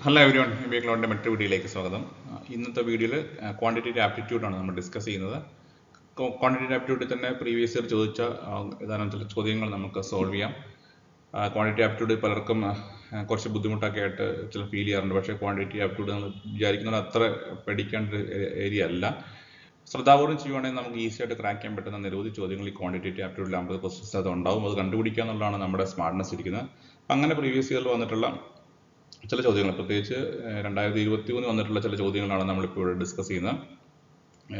Hello every one, MBA ക്ലൗഡിൻ്റെ മറ്റൊരു വീഡിയോയിലേക്ക് സ്വാഗതം. ഇന്നത്തെ വീഡിയോയിൽ ക്വാണ്ടിറ്റേറ്റീവ് ആപ്റ്റിറ്റ്യൂഡാണ് നമ്മൾ ഡിസ്കസ് ചെയ്യുന്നത്. ക്വാണ്ടിറ്റേറ്റീവ് ആപ്റ്റിറ്റ്യൂഡിൽ തന്നെ പ്രീവിയസ് ഇയർ ചോദിച്ച ഏതാനും ചില ചോദ്യങ്ങൾ നമുക്ക് സോൾവ് ചെയ്യാം. ക്വാണ്ടിറ്റേറ്റീവ് ആപ്റ്റിറ്റ്യൂഡ് പലർക്കും കുറച്ച് ബുദ്ധിമുട്ടൊക്കെ ആയിട്ട് ചില ഫീൽ ചെയ്യാറുണ്ട്. പക്ഷേ ക്വാണ്ടിറ്റേറ്റീവ് ആപ്റ്റിറ്റ്യൂഡ് നമ്മൾ വിചാരിക്കുന്നത് അത്ര പഠിക്കേണ്ട ഒരു ഏരിയ അല്ല. ശ്രദ്ധാപൂർവ്വം ചെയ്യുവാണെങ്കിൽ നമുക്ക് ഈസി ആയിട്ട് ക്രാക്ക് ചെയ്യാൻ പറ്റുന്ന നിരവധി ചോദ്യങ്ങൾ ഈ ക്വാണ്ടിറ്റേറ്റീവ് ആപ്റ്റിറ്റ്യൂഡിൽ 50 ക്വസ്റ്റ്യൻസ് അത് ഉണ്ടാവും. അത് കണ്ടുപിടിക്കുക എന്നുള്ളതാണ് നമ്മുടെ സ്മാർട്ട്നെസ് ഇരിക്കുന്നത്. അങ്ങനെ പ്രീവിയസ് ഇയറിൽ വന്നിട്ടുള്ള ചില ചോദ്യങ്ങൾ, പ്രത്യേകിച്ച് 2023 വന്നിട്ടുള്ള ചില ചോദ്യങ്ങളാണ് നമ്മളിപ്പോൾ ഇവിടെ ഡിസ്കസ് ചെയ്യുന്നത്.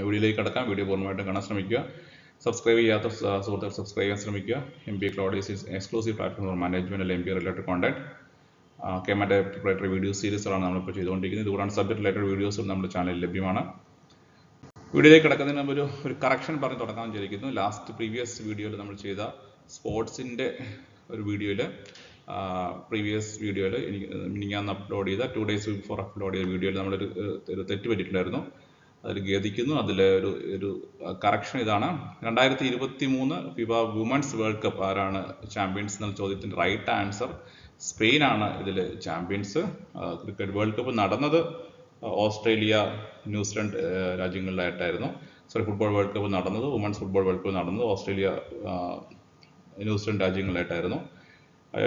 വീഡിയോയിലേക്ക് കടക്കാം. വീഡിയോ പൂർണ്ണമായിട്ടും കാണാൻ ശ്രമിക്കുക. സബ്സ്ക്രൈബ് ചെയ്യാത്ത സുഹൃത്തുക്കൾ സബ്സ്ക്രൈബ് ചെയ്യാൻ ശ്രമിക്കുക. MBA cloud is exclusive platform for management അല്ലെങ്കിൽ MBA റിലേറ്റഡ് കോൺടാക്ട്. മറ്റേ പ്രിപ്പറേറ്ററി വീഡിയോ സീരീസുകളാണ് നമ്മളിപ്പോൾ ചെയ്തുകൊണ്ടിരിക്കുന്നത്. ഇതുകൂടാണ് സബ്ജക്ട് റിലേറ്റഡ് വീഡിയോസും നമ്മുടെ ചാനലിൽ ലഭ്യമാണ്. വീഡിയോയിലേക്ക് കിടക്കുന്നതിന് മുമ്പ് ഒരു കറക്ഷൻ പറഞ്ഞ് തുടങ്ങാൻ വിചാരിക്കുന്നു. പ്രീവിയസ് വീഡിയോയിൽ നമ്മൾ ചെയ്ത സ്പോർട്സിൻ്റെ ഒരു വീഡിയോയിൽ പ്രീവിയസ് വീഡിയോയിൽ ഞാൻ അപ്ലോഡ് ചെയ്ത 2 days ബിഫോർ അപ്ലോഡ് ചെയ്ത വീഡിയോയിൽ നമ്മളൊരു തെറ്റ് പറ്റിയിട്ടുണ്ടായിരുന്നു. അതിൽ ഖേദിക്കുന്നു. അതിൽ ഒരു കറക്ഷൻ ഇതാണ്: 2023 ഫിഫ വുമൻസ് വേൾഡ് കപ്പ് ആരാണ് ചാമ്പ്യൻസ് എന്നുള്ള ചോദ്യത്തിൻ്റെ റൈറ്റ് ആൻസർ സ്പെയിനാണ് ഇതിൽ ചാമ്പ്യൻസ്. ക്രിക്കറ്റ് വേൾഡ് കപ്പ് നടന്നത് Australia, New Zealand രാജ്യങ്ങളിലായിട്ടായിരുന്നു. Football world cup നടന്നത്, വുമൻസ് ഫുട്ബോൾ വേൾഡ് കപ്പ് നടന്നത് ഓസ്ട്രേലിയ, ന്യൂസിലൻഡ് രാജ്യങ്ങളിലായിട്ടായിരുന്നു.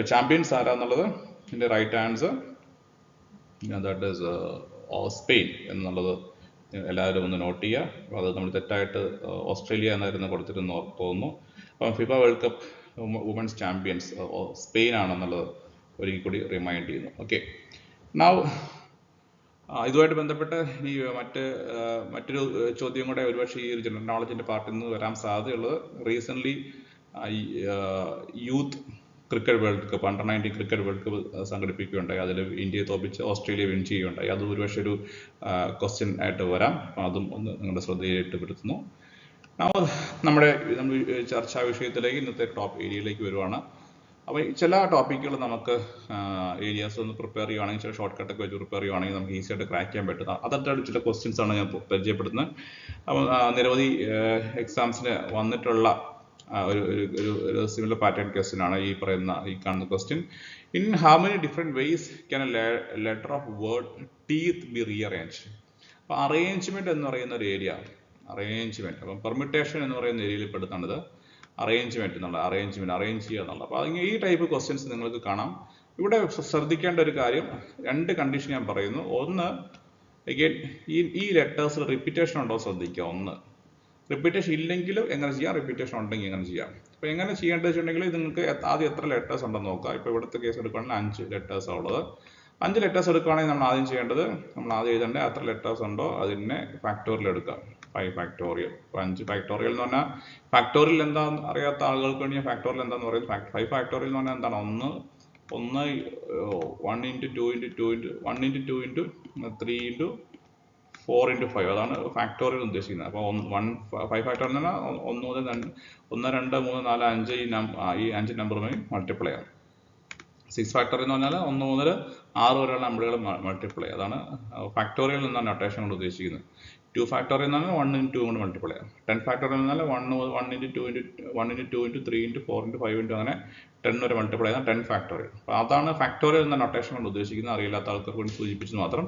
ചാമ്പ്യൻസ് ആരാന്നുള്ളത് ഇതിൻ്റെ right answer that is Spain എന്നുള്ളത് എല്ലാവരും ഒന്ന് നോട്ട് ചെയ്യുക. അപ്പോൾ അത് നമ്മൾ തെറ്റായിട്ട് ഓസ്ട്രേലിയ എന്നായിരുന്നു കൊടുത്തിരുന്നു തോന്നുന്നു. അപ്പം FIFA world cup women's champions Spain ആണെന്നുള്ളത് ഒരിക്കൽ കൂടി റിമൈൻഡ് ചെയ്യുന്നു. ഓക്കെ, ഇതുമായിട്ട് ബന്ധപ്പെട്ട് ഈ മറ്റൊരു ചോദ്യം കൂടെ ഒരുപക്ഷെ ഈ ഒരു ജനറൽ നോളജിൻ്റെ പാർട്ടിൽ നിന്ന് വരാൻ സാധ്യതയുള്ളത്. Recently youth cricket world cup, under nineteen cricket world cup സംഘടിപ്പിക്കുകയുണ്ടായി. അതിൽ ഇന്ത്യയെ തോപ്പിച്ച് ഓസ്ട്രേലിയ വിൻ ചെയ്യുകയുണ്ടായി. അത് ഒരുപക്ഷെ ഒരു ക്വസ്റ്റ്യൻ ആയിട്ട് വരാം. അപ്പം അതും ഒന്ന് നിങ്ങളുടെ ശ്രദ്ധയിൽപ്പെടുത്തുന്നു. നമ്മൾ ചർച്ചാ വിഷയത്തിലേക്ക്, ഇന്നത്തെ ടോപ്പ് ഏരിയയിലേക്ക് വരുവാണ്. അപ്പോൾ ചില ടോപ്പിക്കുകൾ നമുക്ക് ഏരിയാസ് ഒന്ന് പ്രിപ്പയർ ചെയ്യുകയാണെങ്കിൽ, ചില ഷോർട്ട് കട്ടൊക്കെ വെച്ച് പ്രിപ്പയർ ചെയ്യുകയാണെങ്കിൽ നമുക്ക് ഈസി ആയിട്ട് ക്രാക്ക് ചെയ്യാൻ പറ്റുന്ന അതല്ലാത്ത ചില ക്വസ്റ്റ്യൻസ് ആണ് ഞാൻ പരിചയപ്പെടുത്തുന്നത്. അപ്പോൾ നിരവധി എക്സാംസിന് വന്നിട്ടുള്ള ഒരു സിമിലർ പാറ്റേൺ ക്വസ്റ്റ്യൻ ആണ് ഈ കാണുന്ന question. In how many different ways can a letter of word teeth be rearranged? അപ്പോൾ അറേഞ്ച്മെന്റ് എന്ന് പറയുന്ന ഒരു ഏരിയ, അറേഞ്ച്മെന്റ്, അപ്പം പെർമിറ്റേഷൻ എന്ന് പറയുന്ന ഏരിയയിൽ പെടുത്താണിത്. അറേഞ്ച് ചെയ്യുക എന്നുള്ളത്. അപ്പോൾ അതിങ്ങനെ ഈ ടൈപ്പ് ക്വസ്റ്റ്യൻസ് നിങ്ങൾക്ക് കാണാം. ഇവിടെ ശ്രദ്ധിക്കേണ്ട ഒരു കാര്യം, 2 കണ്ടീഷൻ ഞാൻ പറയുന്നു. ഒന്ന്, അഗൈൻ ഈ ലെറ്റേഴ്സിൽ റിപ്പീറ്റേഷൻ ഉണ്ടോ ശ്രദ്ധിക്കുക. ഒന്ന്, റിപ്പീറ്റേഷൻ ഇല്ലെങ്കിൽ എങ്ങനെ ചെയ്യാം, റിപ്പീറ്റേഷൻ ഉണ്ടെങ്കിൽ എങ്ങനെ ചെയ്യാം. അപ്പോൾ എങ്ങനെ ചെയ്യേണ്ടത് വെച്ചിട്ടുണ്ടെങ്കിൽ നിങ്ങൾക്ക് ആദ്യം എത്ര ലെറ്റേഴ്സ് ഉണ്ടെന്ന് നോക്കുക. ഇപ്പോൾ ഇവിടുത്തെ കേസ് എടുക്കുകയാണെങ്കിൽ 5 ലെറ്റേഴ്സാണ് ഉള്ളത്. 5 ലെറ്റേഴ്സ് എടുക്കുകയാണെങ്കിൽ നമ്മൾ ആദ്യം ചെയ്യേണ്ടത്, നമ്മൾ ആദ്യം എഴുതേണ്ടത് എത്ര ലെറ്റേഴ്സ് ഉണ്ടോ അതിനെ ഫാക്ടോറിയൽ എടുക്കുക. 5 ഫാക്ടോറിയൽ. അപ്പോൾ 5 ഫാക്ടോറിയൽ എന്ന് പറഞ്ഞാൽ, ഫാക്ടോറിയൽ എന്താണെന്ന് അറിയാത്ത ആളുകൾക്ക് വേണ്ടി ഞാൻ ഫാക്ടോറിയൽ എന്താണെന്ന് പറയുന്നത്, 5 ഫാക്ടോറിയൽ എന്ന് പറഞ്ഞാൽ എന്താണ്? 1 × 2 × 2 × 1 × 2 × 3 × 4 × 5 അതാണ് ഫാക്ടോറിയൽ ഉദ്ദേശിക്കുന്നത്. അപ്പോൾ 5 ഫാക്ടോറിയൽ എന്ന് പറഞ്ഞാൽ 1 മുതൽ 1, 2, 3, 4, 5 ഈ 5 നമ്പറുമായി മൾട്ടിപ്ലൈ ആണ്. 6 ഫാക്ടോറിയൽ എന്ന് പറഞ്ഞാൽ 1 മുതൽ 6 വരെയുള്ള നമ്പറുകൾ മൾട്ടിപ്ലൈ. അതാണ് ഫാക്ടോറിയൽ എന്നാണ് നൊട്ടേഷൻ കൊണ്ട് ഉദ്ദേശിക്കുന്നത്. 2 ഫാക്ടോറിയൽ എന്ന് പറഞ്ഞാൽ 1 × 2 കൊണ്ട് മൾട്ടിപ്ലൈ ആണ്. 10 ഫാക്ടോറിയൽ എന്ന് പറഞ്ഞാൽ 1 × 2 × 1 × 2 × 3 × 4 × 5 അങ്ങനെ 10 വരെ മൾട്ടിപ്ലൈ ആണ് 10 ഫാക്ടോറിയൽ. അപ്പോൾ അതാണ് ഫാക്ടോറിയൽ എന്ന നൊട്ടേഷൻ കൊണ്ട് ഉദ്ദേശിക്കുന്നത്. അറിയില്ലാത്ത ആൾക്കാർക്ക് വേണ്ടി സൂചിപ്പിച്ചത് മാത്രം.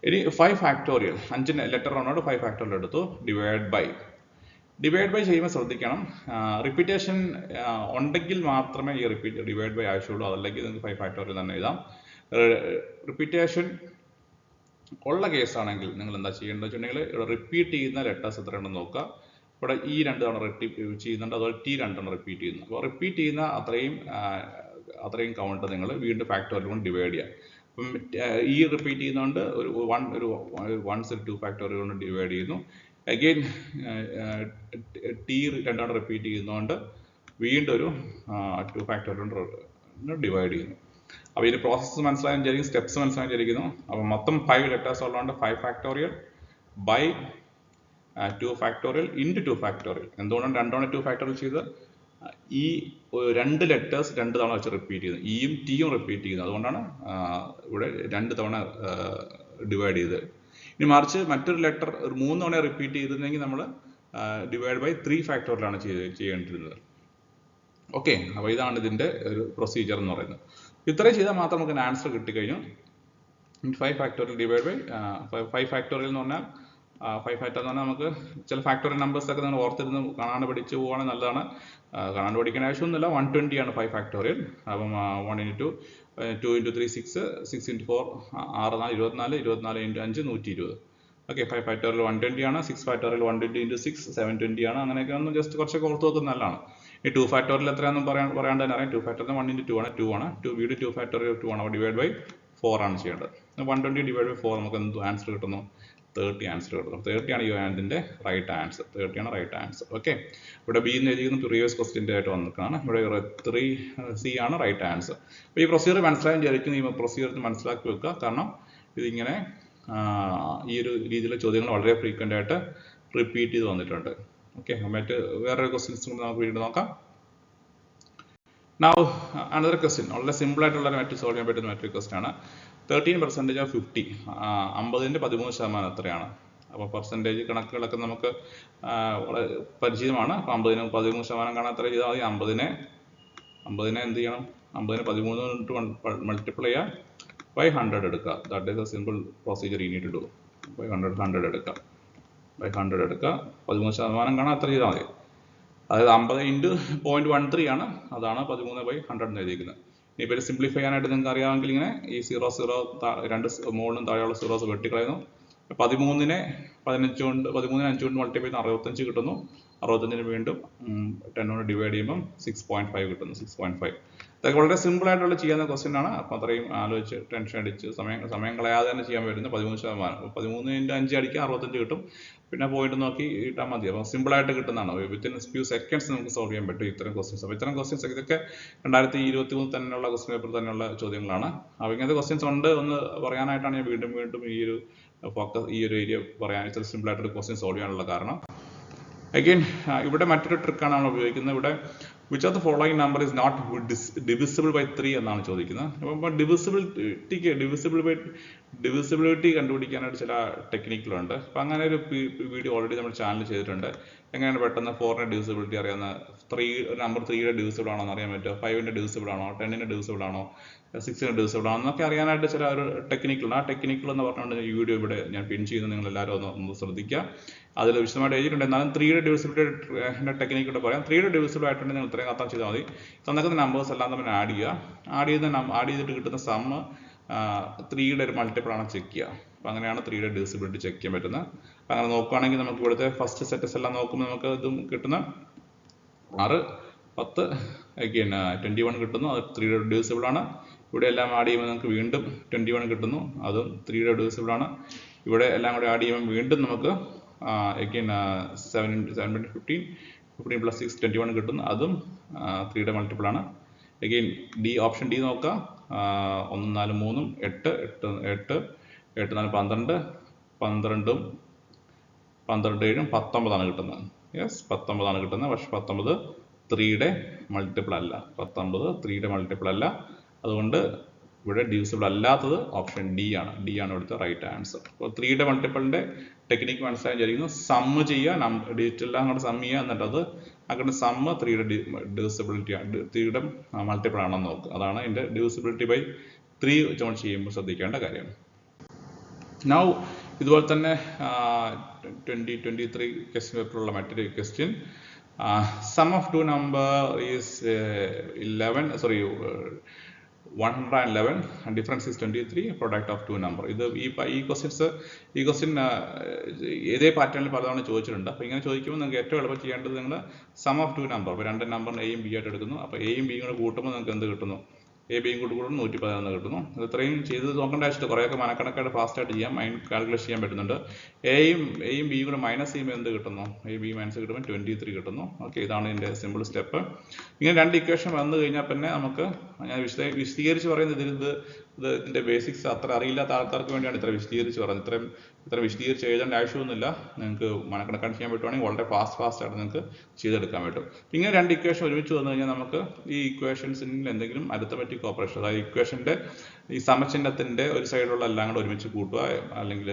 ഇനി 5 ഫാക്ടോറിയൽ, 5 ലെറ്റർ ഉള്ളതുകൊണ്ട് 5 ഫാക്ടോറിയൽ എടുത്തു. ഡിവൈഡ് ബൈ ചെയ്യുമ്പോൾ ശ്രദ്ധിക്കണം, റിപ്പീറ്റേഷൻ ഉണ്ടെങ്കിൽ മാത്രമേ ഈ ഡിവൈഡ് ബൈ ആവശ്യമുള്ളൂ. അതല്ലെങ്കിൽ നിങ്ങൾക്ക് 5 ഫാക്ടോറിയൽ തന്നെ എഴുതാം. റിപ്പീറ്റേഷൻ ഉള്ള കേസാണെങ്കിൽ നിങ്ങൾ എന്താ ചെയ്യേണ്ടത് വെച്ചിട്ടുണ്ടെങ്കിൽ, ഇവിടെ റിപ്പീറ്റ് ചെയ്യുന്ന ലെറ്റേഴ്സ് എത്രയുണ്ടെന്ന് നോക്കുക. ഇവിടെ ഈ 2 തവണ റിപ്പീറ്റ് ചെയ്യുന്നുണ്ട്, അതുപോലെ T 2 തവണ റിപ്പീറ്റ് ചെയ്യുന്നു. അപ്പോൾ റിപ്പീറ്റ് ചെയ്യുന്ന അത്രയും കൗണ്ട് നിങ്ങൾ വീണ്ടും ഫാക്ടോറിയൽ കൊണ്ട് ഡിവൈഡ് ചെയ്യുക. അപ്പം ഈ റിപ്പീറ്റ് ചെയ്യുന്നതുകൊണ്ട് ഒരു 2 ഫാക്ടോറിയൽ കൊണ്ട് ഡിവൈഡ് ചെയ്യുന്നു. അഗെയിൻ T 2 തവണ റിപ്പീറ്റ് ചെയ്യുന്നതുകൊണ്ട് വീണ്ടും ഒരു 2 ഫാക്ടോറിയൽ കൊണ്ട് ഡിവൈഡ് ചെയ്യുന്നു. അപ്പോൾ ഇതിൻ്റെ പ്രോസസ്സ് മനസ്സിലാകാൻ വിചാരിക്കും, സ്റ്റെപ്സ് മനസ്സിലാകാൻ വിചാരിക്കുന്നു. അപ്പോൾ മൊത്തം 5 ലെറ്റേഴ്സ് ഉള്ളതുകൊണ്ട് 5 factorial by 2 factorial into 2 factorial. എന്തുകൊണ്ടാണ് 2 തവണ 2 ഫാക്ടോറിയൽ ചെയ്ത്? ഈ 2 ലെറ്റേഴ്സ് 2 തവണ വെച്ച് റിപ്പീറ്റ് ചെയ്യുന്നു, ഇയും ടിയും റിപ്പീറ്റ് ചെയ്യുന്നു. അതുകൊണ്ടാണ് ഇവിടെ 2 തവണ ഡിവൈഡ് ചെയ്ത്. ഇനി മറിച്ച് മറ്റൊരു ലെറ്റർ 3 തവണ റിപ്പീറ്റ് ചെയ്തിരുന്നെങ്കിൽ നമ്മൾ ഡിവൈഡ് ബൈ 3 ഫാക്ടോറിയലാണ് ചെയ്യേണ്ടിരുന്നത്. ഓക്കെ, അപ്പോൾ ഇതാണ് ഇതിൻ്റെ ഒരു പ്രൊസീജിയർ എന്ന് പറയുന്നത്. ഇത്രയും ചെയ്താൽ മാത്രം നമുക്ക് ആൻസർ കിട്ടിക്കഴിഞ്ഞു. 5 ഫാക്ടോറിയൽ ഡിവൈഡ് ബൈ 5 ഫാക്ടോറിയൽ എന്ന് പറഞ്ഞാൽ 5 ഫാക്ടർ എന്ന് പറഞ്ഞാൽ നമുക്ക് ചില ഫാക്ടോറിയൽ നമ്പേഴ്സ് ഒക്കെ നിങ്ങൾ ഓർത്തിരുന്ന് കാണാണ്ട് പഠിച്ച് പോവുകയാണെങ്കിൽ നല്ലതാണ്. കാണാണ്ട് പഠിക്കാൻ ആവശ്യമൊന്നുമില്ല. 120 ആണ് 5 ഫാക്ടോറിയൽ. അപ്പം 1 into 2 into 3 6, 6 into 4 6 4 24, 24 into 5 120. Okay, 5 factorial 120 ആണ്. 6 ഫാക്ടോറിയൽ 120 ഇൻറ്റു 6 720 ആണ്. അങ്ങനെയൊക്കെ ഒന്ന് ജസ്റ്റ് കുറച്ചൊക്കെ ഓർത്ത് വെക്കുന്നത് നല്ലതാണ്. ഈ 2 ഫാക്ടോറിയൽ എത്രയാണെന്ന് പറയാണ്ട് തന്നെ അറിയാം. 2 ഫാക്ടോറിയൽ 1 ഇൻറ്റു 2 ആണ്, 2 ആണ്. 2 വീട് 2 ഫാക്ടോറിയൽ 2 ആണ്. ഡിവൈഡ് ബൈ 4 ആണ് ചെയ്യേണ്ടത്. 120 ഡിവൈഡ് ബൈ 4 നമുക്ക് എന്ത് ആൻസർ കിട്ടുന്നു? 30 ആൻസർ കിട്ടുന്നു. 30 ആണ് ഈ അതിൻ്റെ റൈറ്റ് ആൻസർ. 30 ആണ് റൈറ്റ് ആൻസർ. ഓക്കെ, ഇവിടെ ബി എന്ന് എഴുതിയിരിക്കുന്ന പ്രീവിയസ് ക്വസ്റ്റ്യൻ്റെ ആയിട്ട് വന്നിട്ടാണ്. ഇവിടെ 3C ആണ് റൈറ്റ് ആൻസർ. അപ്പോൾ ഈ പ്രൊസീജിയർ മനസ്സിലാക്കാൻ വിചാരിക്കുന്നു. ഈ പ്രൊസീജിയർ മനസ്സിലാക്കി വെക്കുക. കാരണം ഇതിങ്ങനെ ഈ ഒരു രീതിയിലുള്ള ചോദ്യങ്ങൾ വളരെ ഫ്രീക്വൻ്റ് ആയിട്ട് റിപ്പീറ്റ് ചെയ്ത് വന്നിട്ടുണ്ട്. ഓക്കെ, മറ്റ് വേറൊരു ക്വസ്റ്റ്യൻസ് കൂടി നമുക്ക് വീണ്ടും നോക്കാം. Now another question, വളരെ സിമ്പിൾ ആയിട്ടുള്ള മറ്റ് സോൾവ് ചെയ്യാൻ പറ്റുന്ന മറ്റൊരു ക്വസ്റ്റ്യൻ ആണ്. 13% ഓഫ് 50, 50ൻ്റെ 13% എത്രയാണ്? അപ്പോൾ പെർസെൻറ്റേജ് കണക്കുകളൊക്കെ നമുക്ക് വളരെ പരിചിതമാണ്. അപ്പോൾ 50ന് 13% കാണാൻ എത്ര ചെയ്താൽ മതി? 50നെ എന്ത് ചെയ്യണം? 50നെ 13 കൊണ്ട് മൾട്ടിപ്ലൈ ചെയ്യുക, ബൈ 100 എടുക്കുക. That is a simple procedure you need to do. By 100 എടുക്കുക, ബൈ 100 എടുക്കുക. 13% കാണാൻ എത്ര ചെയ്താൽ മതി? അതായത് 50 ഇൻറ്റു 0.13 ആണ്. അതാണ് 13/100 എന്ന് എഴുതിയിരിക്കുന്നത്. ഇനിയിപ്പോൾ സിംപ്ലിഫൈ ചെയ്യാനായിട്ട് നിങ്ങൾക്ക് അറിയാമെങ്കിൽ ഇങ്ങനെ ഈ 0 രണ്ട് മുകളിലും താഴെയുള്ള സീറോസ് വെട്ടിക്കളയുന്നു. 13നെ 5 കൊണ്ട് മൾട്ടിപ്ലൈ ചെയ്യുന്ന 65 കിട്ടുന്നു. 65ന് വീണ്ടും 10 കൊണ്ട് ഡിവൈഡ് ചെയ്യുമ്പം 6.5 കിട്ടുന്നു. 6.5. ഇതൊക്കെ വളരെ സിമ്പിൾ ആയിട്ടുള്ള ചെയ്യാവുന്ന ക്വസ്റ്റ്യൻ ആണ്. അപ്പം അത്രയും ആലോചിച്ച് ടെൻഷൻ അടിച്ച് സമയം കളയാതെ തന്നെ ചെയ്യാൻ പറ്റുന്ന 13%. 13 ഇൻറ്റു 5 അടിക്കുക, 65 കിട്ടും. പിന്നെ പോയിന്റ് നോക്കി ഇട്ടാൽ മതി. അപ്പോൾ സിമ്പിളായിട്ട് കിട്ടുന്നതാണ്. വിത്തിൻ ഫ്യൂ സെക്കൻഡ്സ് നമുക്ക് സോൾവ് ചെയ്യാൻ പറ്റും ഇത്തരം ക്വസ്റ്റ്യൻസ്. അപ്പോൾ ഇത്തരം ക്വസ്റ്റ്യൻസ് ഇതൊക്കെ 2023 തന്നെയുള്ള ക്വസ്റ്റ്യൻ പേപ്പർ തന്നെയുള്ള ചോദ്യങ്ങളാണ്. അപ്പോൾ ഇങ്ങനത്തെ ക്വസ്റ്റ്യൻസ് ഉണ്ട് എന്ന് പറയാനായിട്ടാണ് ഞാൻ വീണ്ടും ഈ ഒരു ഫോക്കസ് ഈ ഒരു ഏരിയ പറയാൻ ഇത്ര സിമ്പിളായിട്ടൊരു ക്വസ്റ്റ്യൻ സോൾവ് ചെയ്യാനുള്ള കാരണം. അഗെയിൻ ഇവിടെ മറ്റൊരു ട്രിക്കാണ് നമ്മൾ ഉപയോഗിക്കുന്നത്. ഇവിടെ which of the following number is not divisible by 3 എന്നാണ് ചോദിക്കുന്നത്. അപ്പോൾ ഡിവിസിബിലിറ്റി കണ്ടുപിടിക്കാനായിട്ട് ചില ടെക്നിക്കുകളുണ്ട്. അപ്പോൾ അങ്ങനെ ഒരു വീഡിയോ ഓൾറെഡി നമ്മൾ ചാനൽ ചെയ്തിട്ടുണ്ട്. എങ്ങനെയാണ് പെട്ടെന്ന് 4ന്റെ ഡിവിസിബിലിറ്റി അറിയാവുന്ന, നമ്പർ 3യുടെ ഡിവിസിബിൾ ആണോ എന്ന് അറിയാൻ പറ്റുമോ, 5ന്റെ ഡിവിസിബിൾ ആണോ, 10ന്റെ ഡിവിസിബിൾ ആണോ, 6ന്റെ ഡിവിസിബിൾ ആണോ എന്നൊക്കെ അറിയാനായിട്ട് ചില ഒരു ടെക്നിക്കുണ്ട്. ആ ടെക്നിക്കുകൾ എന്ന് പറഞ്ഞുകൊണ്ട് ഈ വീഡിയോ ഇവിടെ ഞാൻ പിൻ ചെയ്യുന്നത് നിങ്ങൾ എല്ലാവരും ഒന്ന് ശ്രദ്ധിക്കുക. അതിൽ വിശദമായിട്ട് എഴുതിയിട്ടുണ്ട്. എന്നാലും 3യുടെ ഡിവിസിബിലിറ്റി ടെക്നിക്കൂടെ പറയാം. 3യുടെ ഡിവിസിബിൾ ആയിട്ടുണ്ടെങ്കിൽ നിങ്ങൾ ഇത്രയും അർത്ഥം ചെയ്താൽ മതി. തന്നിരിക്കുന്ന നമ്പേഴ്സ് എല്ലാം തമ്മിൽ ആഡ് ചെയ്തിട്ട് കിട്ടുന്ന സമ്മ് 3യുടെ ഒരു മൾട്ടിപ്പിൾ ആണ് ചെക്ക് ചെയ്യുക. അപ്പോൾ അങ്ങനെയാണ് 3യുടെ ഡിവിസിബിലിറ്റി ചെക്ക് ചെയ്യാൻ പറ്റുന്നത്. അപ്പോൾ അങ്ങനെ നോക്കുകയാണെങ്കിൽ നമുക്ക് ഇവിടുത്തെ ഫസ്റ്റ് സെറ്റസ് എല്ലാം നോക്കുമ്പോൾ നമുക്ക് ഇതും കിട്ടുന്ന 6, 10, അഗെയിൻ 21 കിട്ടുന്നു. അത് 3യുടെ ഡിവിസിബിൾ ആണ്. ഇവിടെ എല്ലാം ആഡ് ചെയ്യുമ്പോൾ നമുക്ക് വീണ്ടും 21 കിട്ടുന്നു. അതും 3യുടെ ഡിവിസിബിൾ ആണ്. ഇവിടെ എല്ലാം കൂടെ ആഡ് ചെയ്യുമ്പോൾ വീണ്ടും നമുക്ക് അഗെയിൻ 7 × 15 + 6 21 കിട്ടുന്നു. അതും 3യുടെ മൾട്ടിപ്പിൾ ആണ്. അഗെയിൻ ഓപ്ഷൻ ഡി നോക്കുക. 1 4 3 8 8 8 4 12 12 7 19 ആണ് കിട്ടുന്നത്. യെസ്, 19 ആണ് കിട്ടുന്നത്. പക്ഷെ 19 3യുടെ മൾട്ടിപ്പിൾ അല്ല. 19 3യുടെ മൾട്ടിപ്പിൾ അല്ല. അതുകൊണ്ട് ഇവിടെ ഡിവിസിബിൾ അല്ലാത്തത് ഓപ്ഷൻ ഡി ആണ്. ഡി ആണ് ഇവിടുത്തെ റൈറ്റ് ആൻസർ. അപ്പോൾ 3യുടെ മൾട്ടിപ്പിളിൻ്റെ ടെക്നിക്ക് മനസ്സിലാക്കാൻ വിചാരിക്കുന്നു. സമ്മ് ചെയ്യുക, ഡിജിറ്റ് എല്ലാം കൂടെ സമ്മ് ചെയ്യുക. എന്നിട്ട് അത് അങ്ങനെ സമ്മ് 3യുടെ ഡിവിസിബിലിറ്റി 3യുടെ മൾട്ടിപ്പിൾ ആണെന്ന് നോക്കുക. അതാണ് ഇതിൻ്റെ ഡിവിസിബിലിറ്റി ബൈ 3 വെച്ചുകൊണ്ട് ചെയ്യുമ്പോൾ ശ്രദ്ധിക്കേണ്ട കാര്യം. നൗ ഇതുപോലെ തന്നെ 2023 ക്വസ്റ്റ്യൻ പേപ്പറിലുള്ള മറ്റൊരു question. Sum of two number is 111 and difference is 23, product of two number. ഇത് ഈ ക്വസ്റ്റ്യൻ ഏതേ പാറ്റേണിൽ പലതവണ ചോദിച്ചിട്ടുണ്ട്. അപ്പോൾ ഇങ്ങനെ ചോദിക്കുമ്പോൾ നിങ്ങൾക്ക് ഏറ്റവും എളുപ്പം ചെയ്യേണ്ടത് നിങ്ങൾ സം ഓഫ് ടു നമ്പർ, ഇപ്പോൾ രണ്ട് നമ്പറിന് എയും ബി ആയിട്ട് എടുക്കുന്നു. അപ്പോൾ എയും ബിയും കൂടെ കൂട്ടുമ്പോൾ നിങ്ങൾക്ക് എന്ത് കിട്ടുന്നു? എ ബിയും കൂടി കൂടുന്നു 111 കിട്ടുന്നു. അത് ഇത്രയും ചെയ്ത് നോക്കേണ്ട ആവശ്യമില്ല. കുറേയൊക്കെ മനക്കണക്കായിട്ട് ഫാസ്റ്റായിട്ട് ചെയ്യാം, മൈൻഡ് കാൽക്കുലേറ്റ് ചെയ്യാൻ പറ്റുന്നുണ്ട്. എയും ബിയും കൂടെ മൈനസ് ചെയ്യുമ്പോൾ എന്ത് കിട്ടുന്നു? എ ബി മൈനസ് കിട്ടുമ്പോൾ 23 കിട്ടുന്നു. ഓക്കെ, ഇതാണ് ഇതിൻ്റെ സിമ്പിൾ സ്റ്റെപ്പ്. ഇങ്ങനെ രണ്ട് ഇക്വേഷൻ വന്നു കഴിഞ്ഞാൽ പിന്നെ നമുക്ക് ഞാൻ വിശദീകരിച്ച് പറയുന്നത് ഇതിൻ്റെ ബേസിക്സ് അത്ര അറിയില്ലാത്ത ആൾക്കാർക്ക് വേണ്ടിയാണ് ഇത്ര വിശദീകരിച്ച് പറയുന്നത്. ഇത്ര വിശദീകരിച്ച് എഴുതേണ്ട ആവശ്യമൊന്നുമില്ല. നിങ്ങൾക്ക് മനക്കണക്കായിട്ട് ചെയ്യാൻ പറ്റുവാണെങ്കിൽ വളരെ ഫാസ്റ്റായിട്ട് നിങ്ങൾക്ക് ചെയ്തെടുക്കാൻ പറ്റും. ഇങ്ങനെ രണ്ട് ഇക്വേഷൻ ഒരുമിച്ച് വന്നു കഴിഞ്ഞാൽ നമുക്ക് ഈ ഇക്വേഷൻസിൽ എന്തെങ്കിലും അരിത്തമെറ്റിക് ഓപ്പറേഷൻ, അതായത് ഇക്വേഷൻ്റെ ഈ സമചിഹ്നത്തിൻ്റെ ഒരു സൈഡിലുള്ള എല്ലാം കൂടെ ഒരുമിച്ച് കൂട്ടുക അല്ലെങ്കിൽ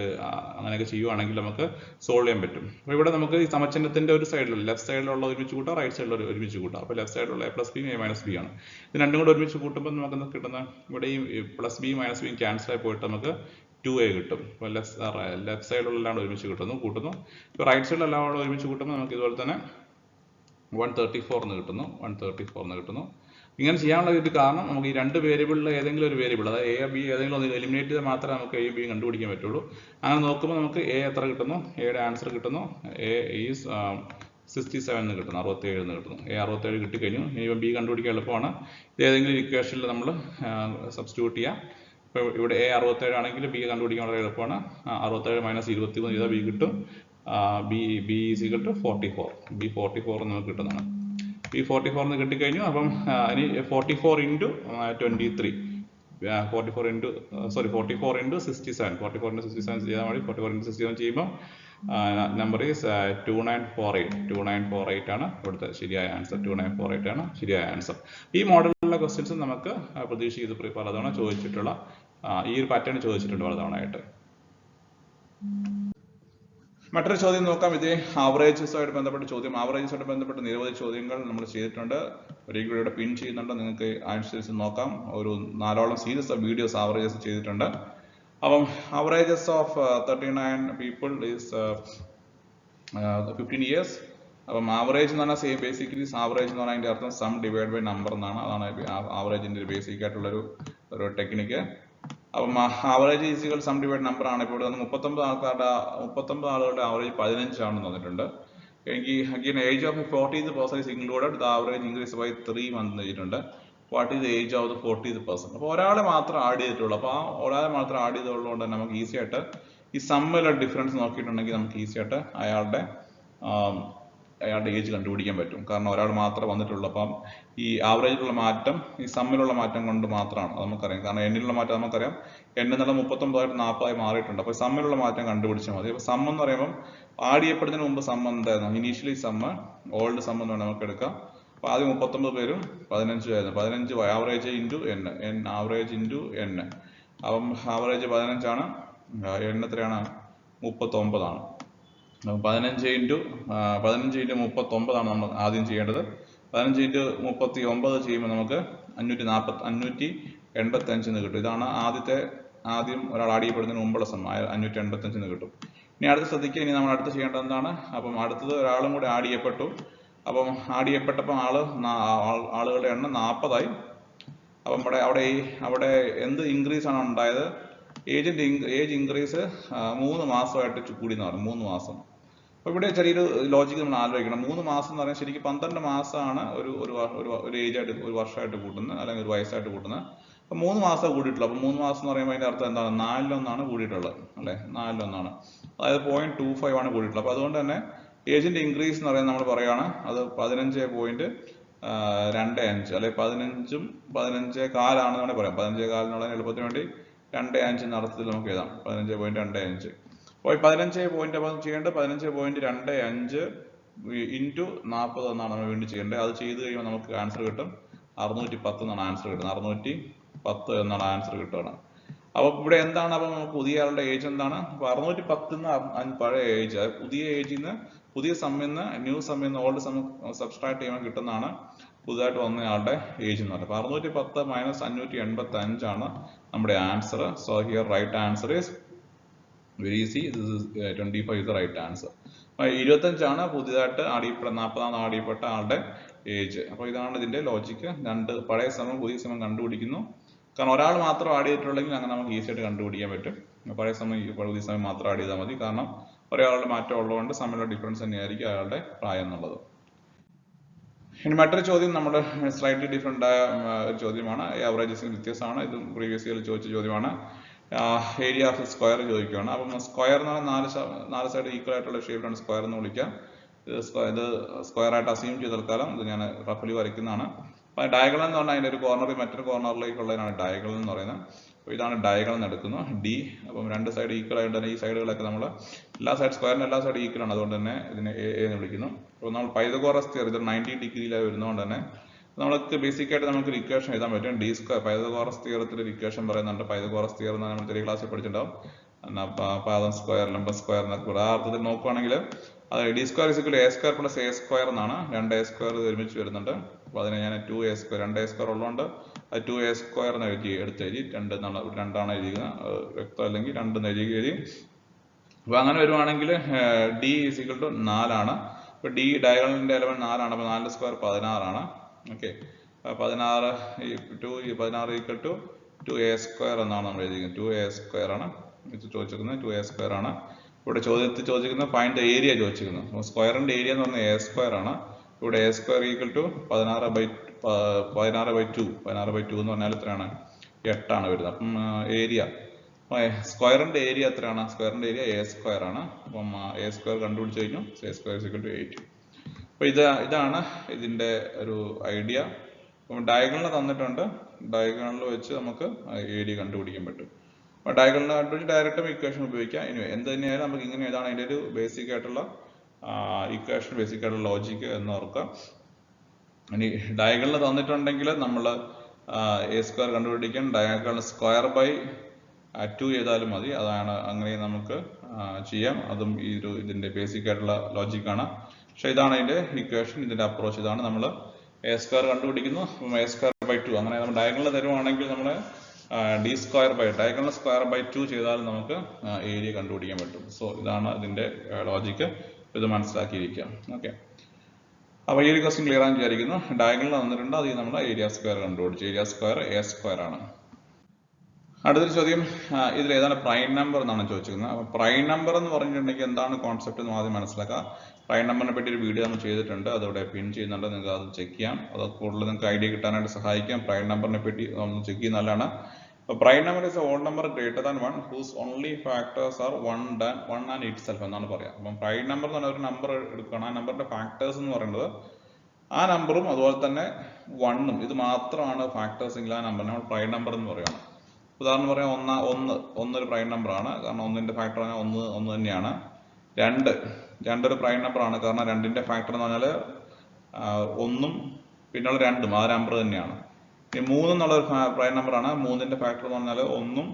അങ്ങനെയൊക്കെ ചെയ്യുവാണെങ്കിൽ നമുക്ക് സോൾവ് ചെയ്യാൻ പറ്റും. അപ്പോൾ ഇവിടെ നമുക്ക് ഈ സമചിഹ്നത്തിൻ്റെ ഒരു സൈഡിലുള്ള ലെഫ്റ്റ് സൈഡിലുള്ള ഒരുമിച്ച് കൂട്ടുക, റൈറ്റ് സൈഡിലുള്ള ഒരുമിച്ച് കൂട്ടുക. അപ്പോൾ ലെഫ്റ്റ് സൈഡിലുള്ള എ പ്ലസ് ബിയും എ മൈനസ് ബി ആണ്. ഇത് രണ്ടും കൂടെ ഒരുമിച്ച് കൂട്ടുമ്പോൾ നമുക്ക് കിട്ടുന്ന ഇവിടെ ഈ പ്ലസ് ബി മൈനസ് ബിയും ക്യാൻസൽ ആയി പോയിട്ട് നമുക്ക് 2a കിട്ടും. ഇപ്പോൾ ലെഫ്റ്റ് സൈഡിലെല്ലാം ഒരുമിച്ച് കൂട്ടുന്നു. ഇപ്പോൾ റൈറ്റ് സൈഡിലെല്ലാം കൂടെ ഒരുമിച്ച് കൂട്ടുമ്പോൾ നമുക്ക് ഇതുപോലെ തന്നെ 134 എന്ന് കിട്ടുന്നു. ഇങ്ങനെ ചെയ്യാനുള്ള ഒരു കാരണം നമുക്ക് ഈ രണ്ട് വേരിയബിളിൽ ഏതെങ്കിലും ഒരു വേരിയബിൾ, അതായത് എ ബി ഏതെങ്കിലും ഒന്ന് എലിമിനേറ്റ് ചെയ്താൽ മാത്രമേ നമുക്ക് എ ബി കണ്ടുപിടിക്കാൻ പറ്റുള്ളൂ. അങ്ങനെ നോക്കുമ്പോൾ നമുക്ക് എ എത്ര കിട്ടുന്നു, എയുടെ ആൻസർ കിട്ടുന്നു, എ ഈസ് 67 എന്ന് കിട്ടുന്നു, 67 എന്ന് കിട്ടുന്നു. എ 67 കിട്ടിക്കഴിഞ്ഞു. ഇനിയിപ്പം ബി കണ്ടുപിടിക്കാൻ എളുപ്പമാണ്. ഇത് ഏതെങ്കിലും ഇക്വേഷനിൽ നമ്മൾ സബ്സ്റ്റിറ്റ്യൂട്ട് ചെയ്യാം. ഇപ്പോൾ ഇവിടെ എ 67 ആണെങ്കിൽ ബി കണ്ടുപിടിക്കാൻ വളരെ എളുപ്പമാണ്. 67 - 23 ചെയ്താൽ ബി കിട്ടും. B is equal to 44. B 44 നമുക്ക് കിട്ടുന്നതാണ്. ബി 44 എന്ന് കിട്ടിക്കഴിഞ്ഞു. അപ്പം ഇനി 44 ഇൻറ്റു 23, 44 ഇൻറ്റു 67, 44 ഇൻറ്റു 67 ചെയ്താൽ മതി. 44 ഇൻറ്റു 67 ചെയ്യുമ്പോൾ നമ്പർ ഈസ് 2948 ആണ് ഇവിടുത്തെ ശരിയായ ആൻസർ. 2948 ആണ് ശരിയായ ആൻസർ. ഈ മോഡലിലുള്ള ക്വസ്റ്റ്യൻസ് നമുക്ക് പ്രതീക്ഷിക്കുന്നത് പലതവണ ചോദിച്ചിട്ടുള്ള ഈ ഒരു പാറ്റേൺ ചോദിച്ചിട്ടുണ്ട് പലതവണയായിട്ട്. മറ്റൊരു ചോദ്യം നോക്കാം. ഇത് ആവറേജസുമായിട്ട് ബന്ധപ്പെട്ട ചോദ്യം. ആവറേജസുമായിട്ട് ബന്ധപ്പെട്ട നിരവധി ചോദ്യങ്ങൾ നമ്മൾ ചെയ്തിട്ടുണ്ട്. ഒരിക്കലും ഇവിടെ പിൻ ചെയ്യുന്നുണ്ട്, നിങ്ങൾക്ക് ആൻസേഴ്സ് നോക്കാം. ഒരു 4ഓളം സീരീസ് ഓഫ് വീഡിയോസ് ആവറേജസ് ചെയ്തിട്ടുണ്ട്. അപ്പം averages of 39 people is 15 years. അപ്പം ആവറേജ് എന്ന് പറഞ്ഞാൽ സെയിം ബേസിക്കലി ആവറേജ് എന്ന് പറഞ്ഞാൽ അതിൻ്റെ അർത്ഥം സം ഡിവൈഡ് ബൈ നമ്പർ എന്നാണ്. അതാണ് ആവറേജിൻ്റെ ഒരു ബേസിക് ആയിട്ടുള്ളൊരു ടെക്നിക്ക്. അപ്പം ആവറേജ് ഈസികൾ സം ഡിവൈഡ് നമ്പർ ആണ്. ഇപ്പോൾ ഇവിടെ 39 ആളുകളുടെ ആവറേജ് 15 ആണെന്ന് തന്നിട്ടുണ്ട്. എനിക്ക് age of 40th person is included, the average increase by 3 months ചെയ്തിട്ടുണ്ട്. What is age of the 40th person? അപ്പോൾ ഒരാളെ മാത്രം ആഡ് ചെയ്തിട്ടുള്ളൂ. അപ്പോൾ ആ ഒരാളെ മാത്രം ആഡ് ചെയ്തുള്ളതുകൊണ്ട് തന്നെ നമുക്ക് ഈസി ആയിട്ട് ഈ സമ്മിലെ ഡിഫറൻസ് നോക്കിയിട്ടുണ്ടെങ്കിൽ നമുക്ക് ഈസി ആയിട്ട് അയാളുടെ ഏജ് കണ്ടുപിടിക്കാൻ പറ്റും. കാരണം ഒരാൾ മാത്രമേ വന്നിട്ടുള്ളൂ. അപ്പം ഈ ആവറേജിലുള്ള മാറ്റം ഈ സമ്മിലുള്ള മാറ്റം കൊണ്ട് മാത്രമാണ്. അത് നമുക്കറിയാം. കാരണം എന്നിലുള്ള മാറ്റം നമുക്കറിയാം. എന്നുള്ള 39 40 മാറിയിട്ടുണ്ട്. അപ്പോൾ സമ്മിലുള്ള മാറ്റം കണ്ടുപിടിച്ചാൽ മതി. അപ്പോൾ സം എന്ന് പറയുമ്പം ആഡ് ചെയ്യപ്പെടുന്നതിന് മുമ്പ് സം എന്തായിരുന്നു? ഇനീഷ്യലി സമ്മ് ഓൾഡ് സം എന്ന് വേണം നമുക്ക് എടുക്കാം. അപ്പോൾ ആദ്യം 39 പേരും 15 ആയിരുന്നു. 15 average into N average into N. അപ്പം ആവറേജ് 15 ആണ്. എൻ എത്രയാണ്? 39 ആണ്. 15 ഇൻറ്റു 39 ആണ് നമ്മൾ ആദ്യം ചെയ്യേണ്ടത്. 15 ഇൻറ്റു 39 ചെയ്യുമ്പോൾ നമുക്ക് 585 എന്ന് കിട്ടും. ഇതാണ് ആദ്യം ഒരാൾ ആഡ് ചെയ്യപ്പെടുന്നതിന് മുമ്പുള്ള സം. 585 എന്ന് കിട്ടും. ഇനി അടുത്ത് ശ്രദ്ധിക്കുക. ഇനി നമ്മൾ അടുത്ത് ചെയ്യേണ്ടത് എന്താണ്? അപ്പം അടുത്തത് ഒരാളും കൂടി ആഡ് ചെയ്യപ്പെട്ടു. അപ്പം ആഡ് ചെയ്യപ്പെട്ടപ്പോൾ ആളുകളുടെ എണ്ണം 40 ആയി. അപ്പം അവിടെ എന്ത് ഇൻക്രീസ് ആണ് ഉണ്ടായത്? ഏജ് ഇൻക്രീസ് 3 മാസമായിട്ട് കൂടി എന്ന് പറയും. 3 മാസം. അപ്പോൾ ഇവിടെ ചെറിയൊരു ലോജിക്ക് നമ്മൾ ആലോചിക്കണം. 3 മാസം എന്ന് പറഞ്ഞാൽ ശരിക്കും 12 മാസമാണ് ഒരു ഏജായിട്ട്, ഒരു വർഷമായിട്ട് കൂട്ടുന്നത്, അല്ലെങ്കിൽ ഒരു വയസ്സായിട്ട് കൂട്ടുന്നത്. അപ്പോൾ 3 മാസം കൂടിയിട്ടുള്ളൂ. അപ്പോൾ 3 മാസം എന്ന് പറയുമ്പോൾ അതിൻ്റെ അർത്ഥം എന്താണ്? 4-1 കൂടിയിട്ടുള്ളത് അല്ലേ? 4-1, അതായത് 0.25 ആണ് കൂടിയിട്ടുള്ളത്. അപ്പോൾ അതുകൊണ്ട് തന്നെ ഏജിന്റെ ഇൻക്രീസ് എന്ന് പറയുന്നത് നമ്മൾ പറയുകയാണ് അത് 15.25 അല്ലെ 15.4 ആണെന്ന് പറയാം. 15.4 എന്നുള്ള എളുപ്പത്തിന് വേണ്ടി 2.5 എന്ന അർത്ഥത്തിൽ നമുക്ക് എഴുതാം. 15.25. അപ്പോൾ 15 ചെയ്യേണ്ടത് 15.25 ഇൻറ്റു 40 എന്നാണ് നമ്മൾ വീണ്ടും ചെയ്യേണ്ടത്. അത് ചെയ്ത് കഴിയുമ്പോൾ നമുക്ക് ആൻസർ കിട്ടും 610 എന്നാണ് ആൻസർ കിട്ടുന്നത്. 610 എന്നാണ് ആൻസർ കിട്ടുന്നത്. അപ്പോൾ ഇവിടെ എന്താണ്? അപ്പം പുതിയ ആളുടെ ഏജ് എന്താണ്? അപ്പോൾ 610 പഴയ ഏജ്, പുതിയ ഏജിൽ നിന്ന് പുതിയ സമ്മിൽ നിന്ന് ന്യൂ സമ്മിൽ നിന്ന് ഓൾഡ് സം സബ്സ്ട്രാക്ട് ചെയ്യുമ്പോൾ കിട്ടുന്നതാണ് പുതുതായിട്ട് വന്ന ആളുടെ ഏജ് എന്ന് പറയുന്നത്. അപ്പോൾ 610 - 585 ആണ് നമ്മുടെ answer. So here right answer is very easy. This is 25 is the right answer. 25 ആണ് പുതിയതായിട്ട് 40 ആടിയപ്പെട്ട ആളുടെ ഏജ്. അപ്പോൾ ഇതാണ് ഇതിന്റെ ലോജിക്ക്. പഴയ സമയം പുതിയ സമയം കണ്ടുപിടിക്കുന്നു. കാരണം ഒരാൾ മാത്രം ആഡ് ചെയ്തിട്ടുണ്ടെങ്കിൽ അങ്ങനെ നമുക്ക് ഈസി ആയിട്ട് കണ്ടുപിടിക്കാൻ പറ്റും. പഴയ സമയം പുതിയ സമയം മാത്രം ആഡ് ചെയ്താൽ മതി. കാരണം ഒരാളുടെ മാറ്റം ഉള്ളതുകൊണ്ട് സമയമുള്ള ഡിഫറൻസ് തന്നെയായിരിക്കും അയാളുടെ പ്രായം എന്നുള്ളത്. ഇനി മറ്റൊരു ചോദ്യം നമ്മുടെ സ്ലൈറ്റ്ലി ഡിഫറെൻ്റ് ആയ ഒരു ചോദ്യമാണ്. ആവറേജസിന് വ്യത്യാസമാണ്. ഇത് പ്രീവിയസ് ഇയറിൽ ചോദിച്ച ചോദ്യമാണ്. ഏരിയ ഓഫ് സ്ക്വയർ ചോദിക്കുകയാണ്. അപ്പം സ്ക്വയർ എന്ന് പറഞ്ഞാൽ 4 സൈഡ് ഈക്വൽ ആയിട്ടുള്ള ഷേപ്പിലാണ് സ്ക്വയർ എന്ന് വിളിക്കുക. ഇത് സ്ക്വയർ ആയിട്ട് അസ്യൂം ചെയ്ത് തൽക്കാലം ഇത് ഞാൻ റഫലി വരയ്ക്കുന്നതാണ്. അപ്പോൾ ഡയഗണൽ എന്ന് പറഞ്ഞാൽ അതിൻ്റെ ഒരു കോർണറിൽ മറ്റൊരു കോർണറിലേക്കുള്ളതിനാണ് ഡയഗണൽ എന്ന് പറയുന്നത്. അപ്പോൾ ഇതാണ് ഡയഗണൽ എന്ന് എടുക്കുന്നു ഡി. അപ്പം 2 സൈഡ് ഈക്വൽ ആയിട്ട് തന്നെ ഈ സൈഡുകളൊക്കെ നമ്മൾ സ്ക്വയറിന് എല്ലാ സൈഡ് ഈക്വൽ ആണ്. അതുകൊണ്ട് തന്നെ ഇതിനെ എ എന്ന് വിളിക്കുന്നു. അപ്പോൾ നമ്മൾ പൈതഗോറസ് തിയറി ഇത് 90 ഡിഗ്രിയിലായി വരുന്നതുകൊണ്ട് തന്നെ നമുക്ക് ബേസിക് ആയിട്ട് നമുക്ക് ഒരു ഇക്വേഷൻ എഴുതാൻ പറ്റും. ഡി സ്ക്വയർ പൈതഗോറസ് തിയറത്തിൽ ഒരു ഇക്വേഷൻ പറയുന്നുണ്ട്. പൈതഗോറസ് തിയറി എന്ന് നമ്മൾ ചെറിയ ക്ലാസ്സിൽ പഠിച്ചിട്ടുണ്ടാവും. പാദം സ്ക്വയർ, ലംബ സ്ക്വയർ എന്നൊക്കെ ആ അർത്ഥത്തിൽ നോക്കുകയാണെങ്കിൽ അത് D square is equal A square plus A square എന്നാണ്. 2a സ്ക്വയർ ഒരുമിച്ച് വരുന്നുണ്ട്. അപ്പോൾ അതിനെ ഞാൻ 2a സ്ക്വയർ 2a സ്ക്വയർ ഉള്ളതുകൊണ്ട് ടു എ സ്ക്വയർ എന്ന് എടുത്തെഴുതി, രണ്ടാണ് എഴുതിയിരിക്കുന്നത്, വ്യക്തം അല്ലെങ്കിൽ 2 എന്ന് എഴുതി. അപ്പോൾ അങ്ങനെ വരുവാണെങ്കിൽ ഡി ഈസ് ഈക്വൽ ടു 4 അപ്പോൾ ഡി ഡയഗണലിൻ്റെ എലമെന്റ് 4 അപ്പോൾ 4 square 16 okay. 16 equal to 2a square എന്നാണ് നമ്മൾ എഴുതിയിരിക്കുന്നത്. 2a സ്ക്വയർ ആണ് ഇത് ചോദിച്ചിരിക്കുന്നത്, 2a സ്ക്വയർ ആണ്. ഇവിടെ ചോദിക്കുന്നത് ഫൈൻഡ് ദ ഏരിയ ചോദിച്ചിരിക്കുന്നത്. അപ്പോൾ സ്ക്വയറിന്റെ ഏരിയ എന്ന് പറഞ്ഞാൽ a സ്ക്വയർ ആണ്. ഇവിടെ a സ്ക്വയർ ഈക്വൽ ടു 16/2 എന്ന് പറഞ്ഞാൽ എത്രയാണ്? 8 വരുന്നത്. അപ്പം ഏരിയ സ്ക്വയറിന്റെ ഏരിയ എത്രയാണ്? സ്ക്വയറിന്റെ ഏരിയ a സ്ക്വയർ ആണ്. അപ്പം a സ്ക്വയർ കണ്ടുപിടിച്ച് കഴിഞ്ഞു. a square equal to 8. അപ്പോൾ ഇതാണ് ഇതിന്റെ ഒരു ഐഡിയ. അപ്പം ഡയഗണൽ തന്നിട്ടുണ്ട്, ഡയഗണൽ വെച്ച് നമുക്ക് ഏരിയ കണ്ടുപിടിക്കാൻ പറ്റും. അപ്പോൾ ഡയഗണൽ കണ്ടുപിടിച്ച് ഡയറക്റ്റ് ഇക്വേഷൻ ഉപയോഗിക്കാം. ഇനി എന്ത് തന്നെയായാലും നമുക്ക് ഇങ്ങനെ ഏതാണ് അതിൻ്റെ ഒരു ബേസിക് ആയിട്ടുള്ള ഇക്വേഷൻ, ബേസിക് ആയിട്ടുള്ള ലോജിക്ക് എന്ന് ഓർക്കാം. ഇനി ഡയഗണൽ തന്നിട്ടുണ്ടെങ്കിൽ നമ്മൾ a സ്ക്വയർ കണ്ടുപിടിക്കാൻ ഡയഗണൽ സ്ക്വയർ ബൈ 2 ചെയ്താലും മതി. അതാണ് അങ്ങനെ നമുക്ക് ചെയ്യാം. അതും ഇതിന്റെ ബേസിക് ആയിട്ടുള്ള ലോജിക്കാണ്. പക്ഷെ ഇതാണ് ഇതിന്റെ ഇക്വേഷൻ, ഇതിന്റെ അപ്രോച്ച് ഇതാണ്. നമ്മൾ a സ്ക്വയർ കണ്ടുപിടിക്കുന്നു, a സ്ക്വയർ ബൈ 2 അങ്ങനെ നമ്മൾ ഡയഗണൽ തരുവാണെങ്കിൽ നമ്മൾ D square by diagonal square by 2 ചെയ്താൽ നമുക്ക് ഏരിയ കണ്ടുപിടിക്കാൻ പറ്റും. സോ ഇതാണ് ഇതിന്റെ ലോജിക്ക്. ഇത് മനസ്സിലാക്കിയിരിക്കാം. ഓക്കെ. അപ്പോൾ ഈ ഒരു ക്വസ്റ്റ്യൻ ക്ലിയർ ആണെന്ന് വിചാരിക്കുന്നു. ഡയഗണൽ തന്നിട്ടുണ്ട്, അത് നമ്മൾ ഏരിയ സ്ക്വയർ കണ്ടുപിടിച്ചു. ഏരിയ സ്ക്വയർ a സ്ക്വയർ ആണ്. അടുത്തൊരു ചോദ്യം, ഇതിൽ ഏതാണ് പ്രൈം നമ്പർ എന്നാണ് ചോദിച്ചിരിക്കുന്നത്. അപ്പോൾ പ്രൈം നമ്പർ എന്ന് പറഞ്ഞിട്ടുണ്ടെങ്കിൽ എന്താണ് കോൺസെപ്റ്റ് എന്ന് ആദ്യം മനസ്സിലാക്കുക. പ്രൈം നമ്പറിനെ പറ്റി ഒരു വീഡിയോ നമ്മൾ ചെയ്തിട്ടുണ്ട്, അതോടെ പിൻ ചെയ്യുന്നുണ്ട്, നിങ്ങൾക്ക് അത് ചെക്ക് ചെയ്യാം. അത് കൂടുതൽ നിങ്ങൾക്ക് ഐഡിയ കിട്ടാനായിട്ട് സഹായിക്കാം. പ്രൈം നമ്പറിനെ പറ്റി നമ്മൾ ചെക്ക് ചെയ്യുന്ന നല്ലതാണ്. അപ്പോൾ prime number is a odd number greater than 1 whose only factors are 1 and itself എന്നാണ് പറയാം. അപ്പം പ്രൈം നമ്പർ എന്ന് പറഞ്ഞ ഒരു നമ്പർ എടുക്കുകയാണ്, ആ നമ്പറിന്റെ ഫാക്ടേഴ്സ് എന്ന് പറയുന്നത് ആ നമ്പറും അതുപോലെ തന്നെ 1ഉം ഇത് മാത്രമാണ് ഫാക്ടേഴ്സ് എങ്കിൽ ആ നമ്പറിനെ നമ്മൾ പ്രൈം നമ്പർ എന്ന് പറയുകയാണ്. ഉദാഹരണം പറയാം, ഒന്നൊരു പ്രൈം നമ്പറാണ്, കാരണം 1ന്റെ ഫാക്ടർ പറഞ്ഞാൽ 1 തന്നെയാണ്. 2 ഒരു പ്രൈം നമ്പറാണ്, കാരണം 2ന്റെ ഫാക്ടർ എന്ന് പറഞ്ഞാൽ 1ഉം പിന്നെയുള്ള 2ഉം ആ നമ്പർ തന്നെയാണ്. ഇനി 3 എന്നുള്ളൊരു പ്രൈം നമ്പറാണ്, 3ന്റെ ഫാക്ടർ എന്ന് പറഞ്ഞാൽ 1ഉം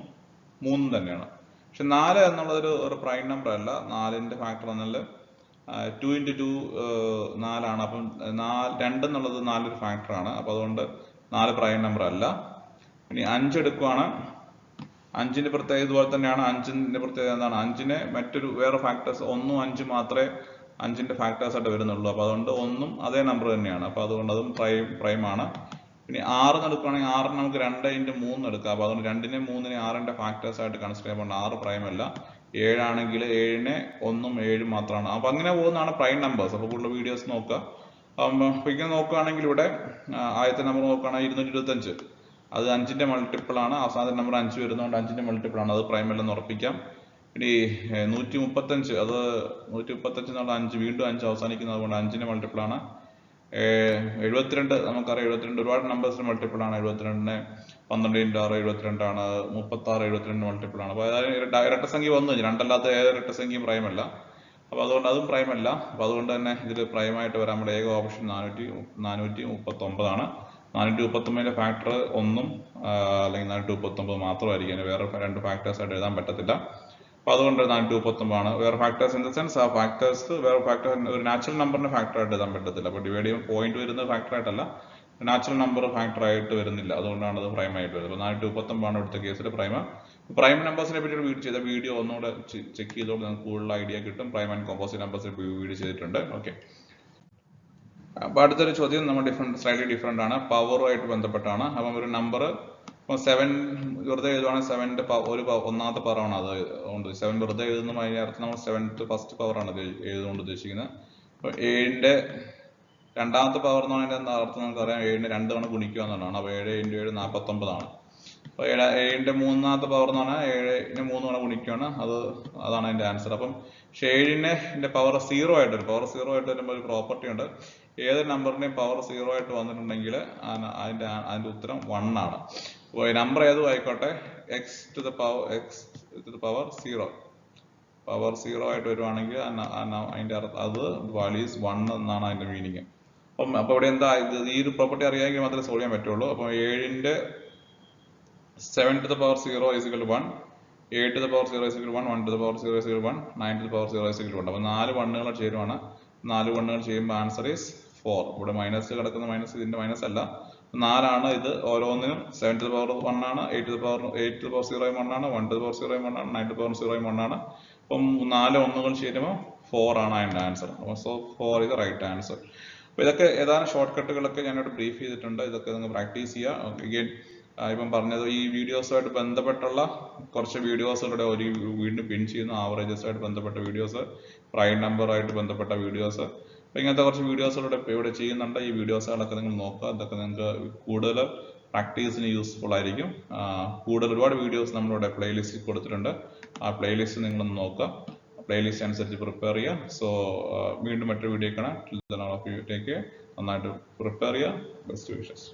3ഉം തന്നെയാണ്. പക്ഷെ 4 എന്നുള്ളതൊരു ഒരു പ്രൈം നമ്പർ അല്ല. 4ന്റെ ഫാക്ടർ പറഞ്ഞാൽ 2 × 2 4ആണ്. അപ്പം 2 എന്നുള്ളത് 4 ഒരു ഫാക്ടറാണ്. അപ്പോൾ അതുകൊണ്ട് 4 പ്രൈം നമ്പർ അല്ല. ഇനി 5 എടുക്കുവാണ്, 5ന്റെ പ്രത്യേകത ഇതുപോലെ തന്നെയാണ്. 5ന്റെ പ്രത്യേകത എന്താണ്? 5നെ വേറെ ഫാക്ടേഴ്സ് 1ഉം 5ഉം മാത്രമേ 5ന്റെ ഫാക്ടേഴ്സ് ആയിട്ട് വരുന്നുള്ളൂ. അപ്പോൾ അതുകൊണ്ട് 1ഉം അതേ നമ്പർ തന്നെയാണ്. അപ്പോൾ അതുകൊണ്ട് അതും പ്രൈം ആണ്. ഇനി 6 എടുക്കുകയാണെങ്കിൽ 6 നമുക്ക് 2 × 3 എടുക്കാം. അപ്പോൾ അതുകൊണ്ട് 2നെ 3നെ 6ന്റെ ഫാക്ടേഴ്സ് ആയിട്ട് കൺസിഡർ ചെയ്യുമ്പോൾ 6 പ്രൈം അല്ല. 7 ആണെങ്കിൽ 7നെ 1ഉം 7ഉം മാത്രമാണ്. അപ്പോൾ അങ്ങനെ പോകുന്നതാണ് പ്രൈം നമ്പേഴ്സ്. അപ്പോൾ കൂടുതൽ വീഡിയോസ് നോക്കുക. അപ്പോൾ ഇങ്ങനെ നോക്കുകയാണെങ്കിൽ ഇവിടെ ആദ്യത്തെ നമ്പർ നോക്കുകയാണെങ്കിൽ 225, അത് 5ന്റെ മൾട്ടിപ്പിൾ ആണ്. അവസാനത്തെ നമ്പർ 5 വരുന്നതുകൊണ്ട് 5ന്റെ മൾട്ടിപ്പിൾ ആണ്, അത് പ്രൈം അല്ലെന്ന് ഉറപ്പിക്കാം. ഇനി 135, അത് 135 എന്നുള്ള 5 വീണ്ടും 5 അവസാനിക്കുന്നത്, അതുകൊണ്ട് 5ന്റെ മൾട്ടിപ്പിൾ ആണ്. 72 നമുക്കറിയാം, 72 ഒരുപാട് നമ്പേഴ്സിന് മൾട്ടിപ്പിൾ ആണ്. 72നെ 12 × 6 72 ആണ്. 36 72 മൾട്ടിപ്പിൾ ആണ്. അപ്പോൾ അതായത് ഇരട്ടസംഖ്യ വന്നു കഴിഞ്ഞു, രണ്ടല്ലാത്ത ഏതൊരു ഇരട്ടസംഖ്യയും പ്രൈം അല്ല. അപ്പോൾ അതുകൊണ്ട് അതും പ്രൈം അല്ല. അപ്പോൾ അതുകൊണ്ട് തന്നെ ഇതിൽ പ്രൈമായിട്ട് വരാൻ നമ്മുടെ ഏക ഓപ്ഷൻ 439 ആണ്. 439ന്റെ ഫാക്ടർ 1ഉം അല്ലെങ്കിൽ 439 മാത്രമായിരിക്കും. അതിന് വേറെ 2 ഫാക്ടേഴ്സ് ആയിട്ട് എഴുതാൻ പറ്റത്തില്ല. അപ്പോൾ അതുകൊണ്ട് 439 ആണ്. വേറെ ഫാക്ടേഴ്സ് ഇൻ ദ സെൻസ് ആ ഫാക്ടേഴ്സ് വേറെ ഫാക്ടർ ഒരു നാച്ചുറൽ നമ്പറിന്റെ ഫാക്ടർ ആയിട്ട് എഴുതാൻ പറ്റത്തില്ല. അപ്പോൾ ഡിവൈഡ് ചെയ്യുമ്പോൾ പോയിന്റ് വരുന്നത് ഫാക്ടർ ആയിട്ടല്ല, നാച്ചുറൽ നമ്പർ ഫാക്ടർ ആയിട്ട് വരുന്നില്ല. അതുകൊണ്ടാണ് അത് പ്രൈം ആയിട്ട് വരുന്നത്. അപ്പോൾ 439 ആണ് ഇവിടുത്തെ കേസിൽ പ്രൈം നമ്പേഴ്സിനെ പറ്റി ഒരു ചെയ്ത വീഡിയോ ഒന്നുകൂടെ ചെക്ക് ചെയ്തോണ്ട് നിങ്ങൾക്ക് കൂടുതൽ ഐഡിയ കിട്ടും. പ്രൈം ആൻഡ് കോമ്പോസിറ്റ് നമ്പേഴ്സിനെ വീഡിയോ ചെയ്തിട്ടുണ്ട്. ഓക്കെ. അപ്പോൾ അടുത്തൊരു ചോദ്യം നമ്മൾ സ്ലൈറ്റ്ലി ഡിഫറെന്റ് ആണ്, പവറുമായിട്ട് ബന്ധപ്പെട്ടാണ്. അപ്പം ഒരു നമ്പർ ഇപ്പോൾ 7 വെറുതെ എഴുതുവാണെങ്കിൽ 7ന്റെ ഒന്നാമത്തെ പവറാണ് അത്. അതുകൊണ്ട് 7 വെറുതെ എഴുതുന്ന അതിനർത്ഥം നമ്മൾ 7th ഫസ്റ്റ് പവറാണ് എഴുതുകൊണ്ട് ഉദ്ദേശിക്കുന്നത്. അപ്പോൾ 7ന്റെ രണ്ടാമത്തെ പവർ എന്ന് പറയുന്നത് അർത്ഥം നമുക്കറിയാം, 7നെ 2 തവണ ഗുണിക്കുക എന്നുള്ളതാണ്. അപ്പോൾ 7 × 7 49 ആണ്. അപ്പോൾ 7ന്റെ മൂന്നാമത്തെ പവർ എന്ന് പറഞ്ഞാൽ 7നെ 3 തവണ ഗുണിക്കുകയാണ്. അതാണ് അതിന്റെ ആൻസർ. അപ്പം 7ന്റെ പവർ 0 ആയിട്ട് വരും. പവർ 0 ആയിട്ട് വരുമ്പോൾ ഒരു പ്രോപ്പർട്ടി ഉണ്ട്, ഏതൊരു നമ്പറിന്റെയും പവർ 0 ആയിട്ട് വന്നിട്ടുണ്ടെങ്കിൽ അതിന്റെ ഉത്തരം 1 ആണ്. അപ്പോൾ നമ്പർ ഏതും ആയിക്കോട്ടെ, x to the power 0 power 0 ആയിട്ട് വരുവാണെങ്കിൽ അതിന്റെ അത് വാല്യൂസ് 1 എന്നാണ് അതിന്റെ മീനിങ്. അപ്പോൾ ഇവിടെ എന്താ ഈ ഒരു പ്രോപ്പർട്ടി അറിയാമെങ്കിൽ മാത്രമേ സോൾവ് ചെയ്യാൻ പറ്റുള്ളൂ. അപ്പോൾ 7ന്റെ 7 to the power 0 is equal to 1, 8 to the power 0 is equal to 1, 1 to the power 0 is equal to 1, 9 to the power 0 is equal to 1. അപ്പോൾ 4 1കൾ ചേരുവാണ്. 4 1കൾ ചെയ്യുമ്പോൾ ആൻസർ ഈസ് 4. ഇവിടെ മൈനസ് കിടക്കുന്ന മൈനസ് ഇതിന്റെ മൈനസ് അല്ല, 4 ഇത് ഓരോന്നിനും 7 to the power 1 ആണ്, 8 to the power 0 ആണ്, 1 to the power 0 ആണ്, 9 to the power 0 ആണ്. അപ്പം 4 ഒന്നുകൾ ചേരുമ്പോൾ 4 ആണ് അതിൻ്റെ ആൻസർ. സോ 4 ഇത് റൈറ്റ് ആൻസർ. അപ്പോൾ ഇതൊക്കെ ഏതാനും ഷോർട്ട് കട്ടുകളൊക്കെ ഞാനിവിടെ ബ്രീഫ് ചെയ്തിട്ടുണ്ട്. ഇതൊക്കെ നിങ്ങൾ പ്രാക്ടീസ് ചെയ്യുക. അഗെയിൻ ഇപ്പം പറഞ്ഞത് ഈ വീഡിയോസുമായിട്ട് ബന്ധപ്പെട്ടുള്ള കുറച്ച് വീഡിയോസുകളുടെ വീണ്ടും പിൻ ചെയ്യുന്നു. ആവറേജസുമായിട്ട് ബന്ധപ്പെട്ട വീഡിയോസ്, പ്രൈം നമ്പറുമായിട്ട് ബന്ധപ്പെട്ട വീഡിയോസ്, അപ്പോൾ ഇങ്ങനത്തെ കുറച്ച് വീഡിയോസുകളുടെ ഇവിടെ ചെയ്യുന്നുണ്ട്. ഈ വീഡിയോസുകളൊക്കെ നിങ്ങൾ നോക്കുക. ഇതൊക്കെ നിങ്ങൾക്ക് കൂടുതൽ പ്രാക്ടീസിന് യൂസ്ഫുൾ ആയിരിക്കും. കൂടുതൽ ഒരുപാട് വീഡിയോസ് നമ്മളിവിടെ പ്ലേലിസ്റ്റിൽ കൊടുത്തിട്ടുണ്ട്. ആ പ്ലേലിസ്റ്റ് നിങ്ങളൊന്ന് നോക്കുക. പ്ലേലിസ്റ്റ് അനുസരിച്ച് പ്രിപ്പയർ ചെയ്യുക. സോ വീണ്ടും മറ്റൊരു വീഡിയോ കാണാം. Take care. നന്നായിട്ട് പ്രിപ്പയർ ചെയ്യുക. Best wishes.